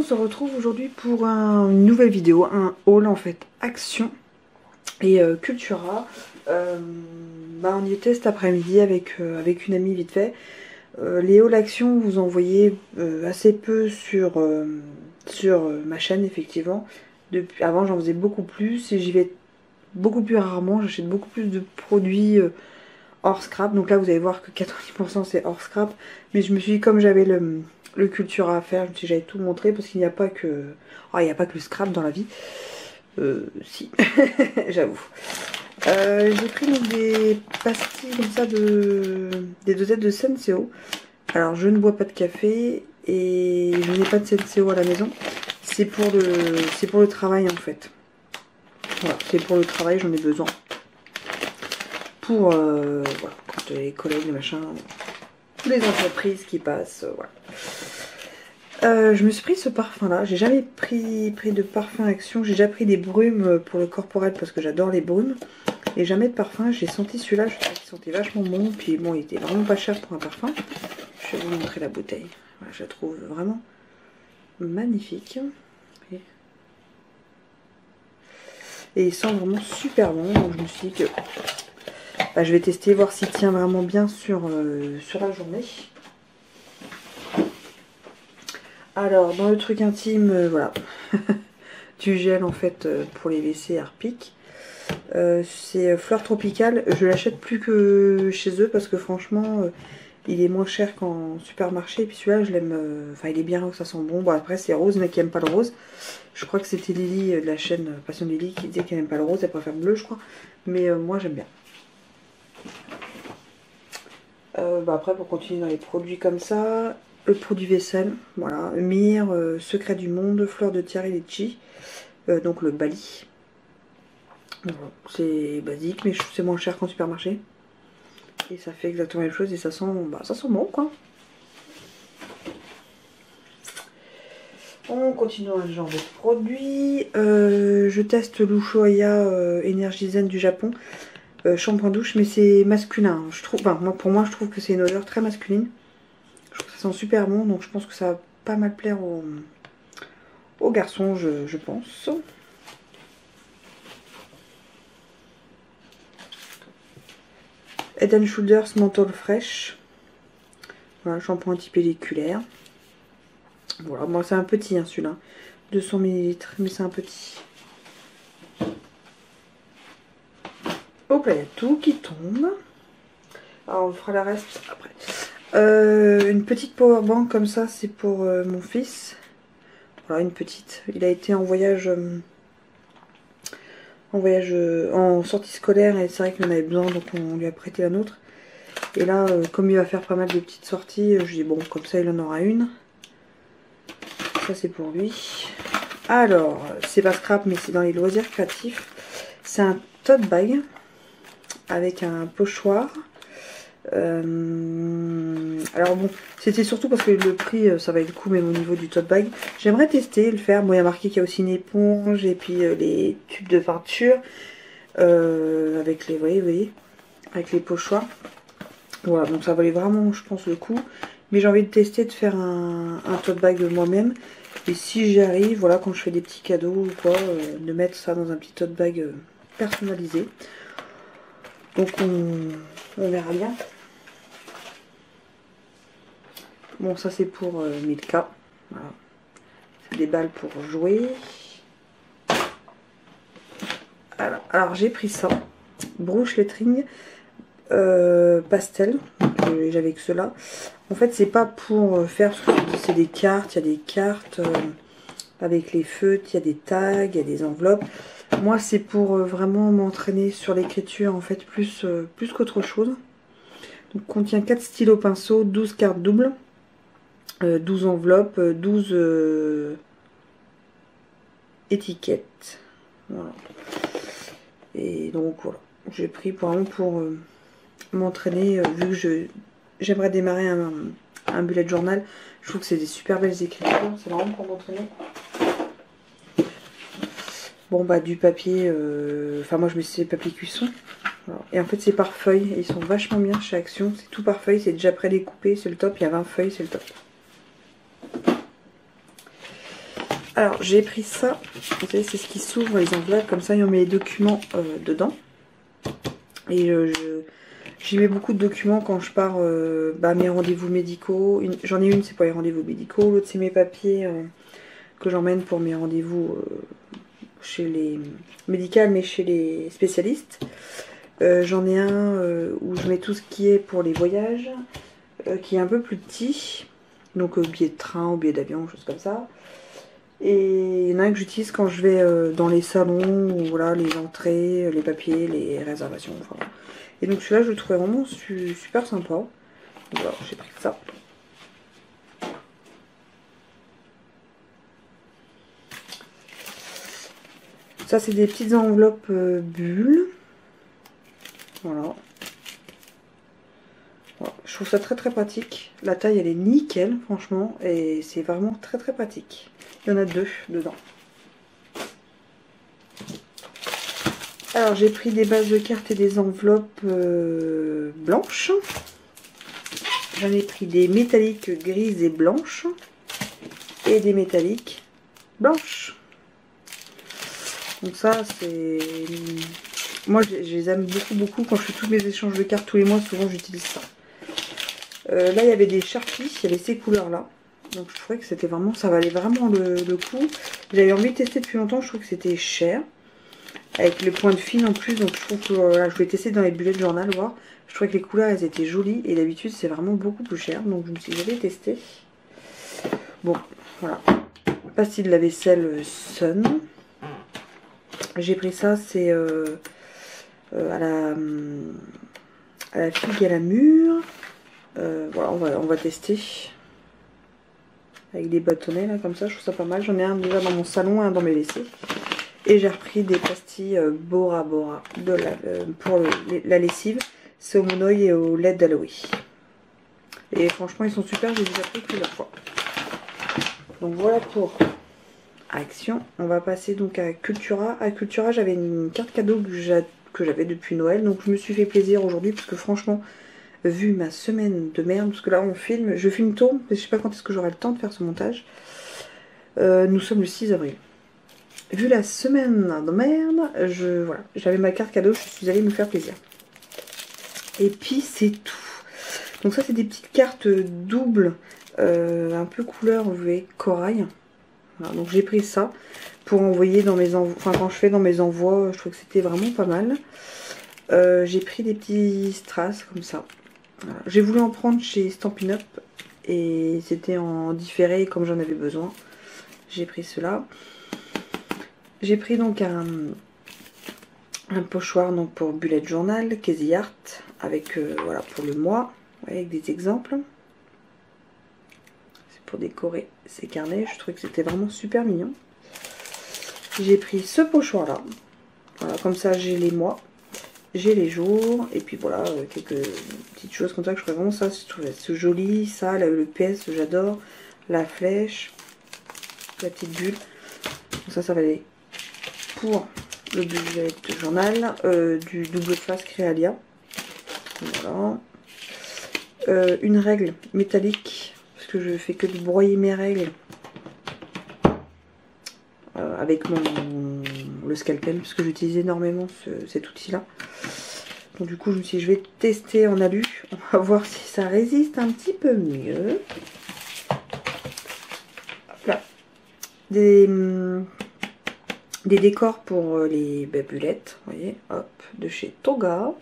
se retrouve aujourd'hui pour une nouvelle vidéo, un haul en fait Action et Cultura. On y était cet après-midi avec une amie vite fait. Les hauls Action, vous en voyez assez peu sur ma chaîne effectivement. Avant j'en faisais beaucoup plus et j'y vais beaucoup plus rarement, j'achète beaucoup plus de produits hors scrap. Donc là vous allez voir que 90% c'est hors scrap. Mais je me suis dit, comme j'avais le Cultura à faire, je me suis dit j'allais tout montrer parce qu'il n'y a pas que... Oh, il n'y a pas que le scrap dans la vie. Si, j'avoue. J'ai pris donc des pastilles comme ça des dosettes de Senseo. Alors je ne bois pas de café et je n'ai pas de Senseo à la maison. C'est pour le travail en fait. Voilà, c'est pour le travail, j'en ai besoin. Pour voilà, quand les collègues, les machins, les entreprises qui passent, voilà. Je me suis pris ce parfum là, j'ai jamais pris de parfum Action, j'ai déjà pris des brumes pour le corporel parce que j'adore les brumes. Et jamais de parfum, j'ai senti celui-là, je trouvais qu'il sentait vachement bon, puis bon il était vraiment pas cher pour un parfum. Je vais vous montrer la bouteille, voilà, je la trouve vraiment magnifique. Et il sent vraiment super bon, donc je me suis dit que je vais tester, voir s'il tient vraiment bien sur la journée. Alors, dans le truc intime, voilà, du gel en fait pour les WC Harpic. C'est Fleur Tropicale, je l'achète plus que chez eux parce que franchement, il est moins cher qu'en supermarché. Et puis celui-là, je l'aime, enfin il est bien, ça sent bon. Bon après c'est rose, mais qui aime pas le rose. Je crois que c'était Lily de la chaîne Passion Lily qui disait qu'elle n'aime pas le rose, elle préfère le bleu je crois. Mais moi j'aime bien. Après pour continuer dans les produits comme ça, le produit vaisselle, voilà, Mire, Secret du Monde, Fleur de Thierry Litchi, donc le Bali. Voilà, c'est basique mais c'est moins cher qu'en supermarché. Et ça fait exactement la même chose et ça sent bon quoi. On continue dans le genre de produits. Je teste l'Ushuaïa Energy Zen du Japon. Shampoing douche, mais c'est masculin. Je trouve, pour moi, je trouve que c'est une odeur très masculine. Je trouve que ça sent super bon, donc je pense que ça va pas mal plaire aux garçons, je pense. Head & Shoulders Menthol Fresh. Voilà, shampoing antipelliculaire. Voilà, moi c'est un petit hein, celui-là. 200 ml, mais c'est un petit. Hop là, il y a tout qui tombe. Alors on fera la reste après. Une petite powerbank comme ça, c'est pour mon fils. Voilà, une petite. Il a été en voyage en sortie scolaire et c'est vrai qu'il en avait besoin, donc on lui a prêté la nôtre. Et là, comme il va faire pas mal de petites sorties, je dis bon, comme ça il en aura une. Ça c'est pour lui. Alors, c'est pas scrap, mais c'est dans les loisirs créatifs. C'est un tote bag avec un pochoir. Alors bon, c'était surtout parce que le prix, ça va être le coup même au niveau du tote bag. J'aimerais tester, le faire. Bon, il y a marqué qu'il y a aussi une éponge et puis les tubes de peinture avec les, vous voyez, avec les pochoirs. Voilà, donc ça valait vraiment, je pense, le coup. Mais j'ai envie de tester, de faire un tote bag moi-même. Et si j'y arrive, voilà, quand je fais des petits cadeaux ou quoi, de mettre ça dans un petit tote bag personnalisé. Donc on verra bien. Bon, ça c'est pour Milka. Voilà. C'est des balles pour jouer. Alors j'ai pris ça. Brush lettering pastel. J'avais que cela. En fait, c'est pas pour faire ce que je dis, c'est des cartes. Il y a des cartes avec les feutres, il y a des tags, il y a des enveloppes. Moi, c'est pour vraiment m'entraîner sur l'écriture, en fait, plus qu'autre chose. Donc, contient 4 stylos pinceaux, 12 cartes doubles, 12 enveloppes, 12 étiquettes. Voilà. Et donc, voilà. J'ai pris vraiment pour m'entraîner, vu que j'aimerais démarrer un bullet journal. Je trouve que c'est des super belles écritures, c'est vraiment pour m'entraîner. Bon bah du papier, enfin moi je mets ces papiers cuisson. Voilà. Et en fait c'est par feuille, ils sont vachement bien chez Action, c'est tout par feuille, c'est déjà prédécoupé, c'est le top, il y a 20 feuilles, c'est le top. Alors j'ai pris ça, vous savez c'est ce qui s'ouvre les enveloppes, comme ça on met les documents dedans. Et j'y mets beaucoup de documents quand je pars mes rendez-vous médicaux. J'en ai une c'est pour les rendez-vous médicaux, l'autre c'est mes papiers que j'emmène pour mes rendez-vous chez les médicales mais chez les spécialistes. J'en ai un où je mets tout ce qui est pour les voyages, qui est un peu plus petit, donc billets de train ou billets d'avion, choses comme ça. Et il y en a un que j'utilise quand je vais dans les salons, où, voilà, les entrées, les papiers, les réservations. Enfin, voilà. Et donc celui-là, je le trouvais vraiment super sympa. Donc, voilà, j'ai pris ça. Ça, c'est des petites enveloppes bulles. Voilà. Voilà. Je trouve ça très très pratique. La taille, elle est nickel, franchement. Et c'est vraiment très très pratique. Il y en a 2 dedans. Alors j'ai pris des bases de cartes et des enveloppes blanches. J'en ai pris des métalliques grises et blanches. Et des métalliques blanches. Donc ça c'est... Moi je les aime beaucoup. Quand je fais tous mes échanges de cartes tous les mois, souvent j'utilise ça. Là il y avait des Sharpies, il y avait ces couleurs là. Donc je trouvais que c'était vraiment... ça valait vraiment le coup. J'avais envie de tester depuis longtemps, je trouve que c'était cher. Avec les points de fil en plus, donc je trouve que voilà, je vais tester dans les bullet journal, voir. Je trouvais que les couleurs elles étaient jolies et d'habitude c'est vraiment beaucoup plus cher, donc je me suis dit je vais tester. Bon, voilà. Pastille de la vaisselle Sun. J'ai pris ça, c'est à la figue et à la mûre. Voilà, on va tester. Avec des bâtonnets là comme ça, je trouve ça pas mal. J'en ai un déjà dans mon salon, un dans mes WC. Et j'ai repris des pastilles Bora Bora pour la lessive. C'est au monoï et au lait d'aloe. Et franchement, ils sont super. J'ai déjà pris plusieurs fois. Donc voilà pour Action. On va passer donc à Cultura. À Cultura, j'avais une carte cadeau que j'avais depuis Noël. Donc je me suis fait plaisir aujourd'hui. Parce que franchement, vu ma semaine de merde. Parce que là, je filme tôt. Mais je sais pas quand est-ce que j'aurai le temps de faire ce montage. Nous sommes le 6 avril. Vu la semaine de merde, voilà, j'avais ma carte cadeau, je suis allée me faire plaisir. Et puis c'est tout. Donc ça c'est des petites cartes doubles, un peu couleur, vous voyez, corail. Voilà, donc j'ai pris ça pour envoyer dans mes envois, enfin quand je fais dans mes envois, je trouve que c'était vraiment pas mal. J'ai pris des petits strass comme ça. Voilà. J'ai voulu en prendre chez Stampin' Up et c'était en différé comme j'en avais besoin. J'ai pris cela. J'ai pris donc un pochoir donc pour bullet journal, Casey Art, avec voilà pour le mois, avec des exemples. C'est pour décorer ces carnets, je trouvais que c'était vraiment super mignon. J'ai pris ce pochoir là, voilà, comme ça j'ai les mois, j'ai les jours, et puis voilà, quelques petites choses comme ça que je trouvais vraiment ça, je trouvais ce joli, ça, le PS j'adore, la flèche, la petite bulle, donc ça va aller pour le bullet journal du double face Créalia. Voilà. Une règle métallique, parce que je fais que de broyer mes règles avec le scalpel, parce que j'utilise énormément cet outil là. Donc du coup je me suis dit je vais tester en alu, on va voir si ça résiste un petit peu mieux. Hop là. Des décors pour les bulettes, vous voyez, hop, de chez Toga.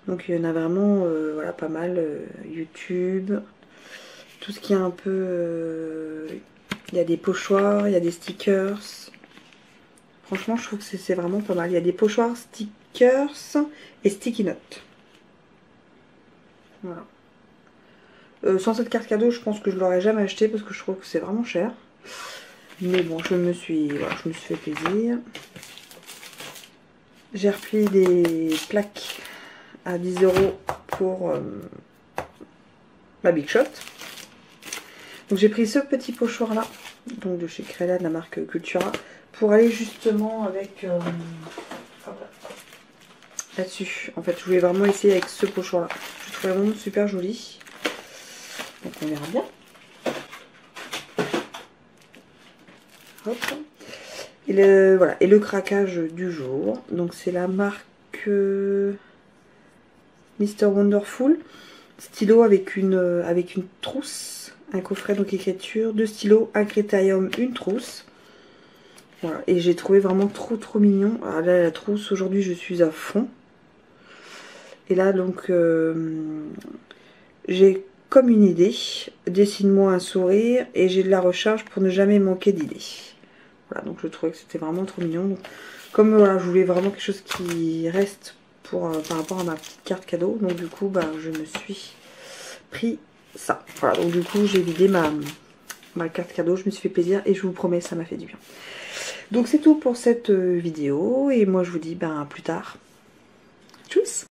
Donc il y en a vraiment voilà, pas mal, YouTube, tout ce qui est un peu... il y a des pochoirs, il y a des stickers. Franchement je trouve que c'est vraiment pas mal. Il y a des pochoirs, stickers et sticky notes. Voilà. Sans cette carte cadeau je pense que je l'aurais jamais acheté parce que je trouve que c'est vraiment cher. Mais bon, je me suis fait plaisir. J'ai repris des plaques à 10 € pour ma Big Shot. Donc j'ai pris ce petit pochoir là, donc de chez Créalia de la marque Cultura, pour aller justement avec là-dessus. En fait, je voulais vraiment essayer avec ce pochoir là. Je trouvais vraiment super joli. Donc on verra bien. Hop. Et voilà. Et le craquage du jour. Donc c'est la marque Mr. Wonderful. Stylo avec une trousse. Un coffret donc écriture. 2 stylos, un critérium, une trousse. Voilà. Et j'ai trouvé vraiment trop mignon. Alors là la trousse aujourd'hui je suis à fond. Et là donc j'ai comme une idée. Dessine-moi un sourire et j'ai de la recharge pour ne jamais manquer d'idées. Voilà, donc je trouvais que c'était vraiment trop mignon. Donc, comme voilà, je voulais vraiment quelque chose qui reste pour, par rapport à ma petite carte cadeau. Donc du coup, bah, je me suis pris ça. Voilà, donc du coup, j'ai vidé ma carte cadeau. Je me suis fait plaisir et je vous promets, ça m'a fait du bien. Donc c'est tout pour cette vidéo. Et moi, je vous dis ben, à plus tard. Tchuss!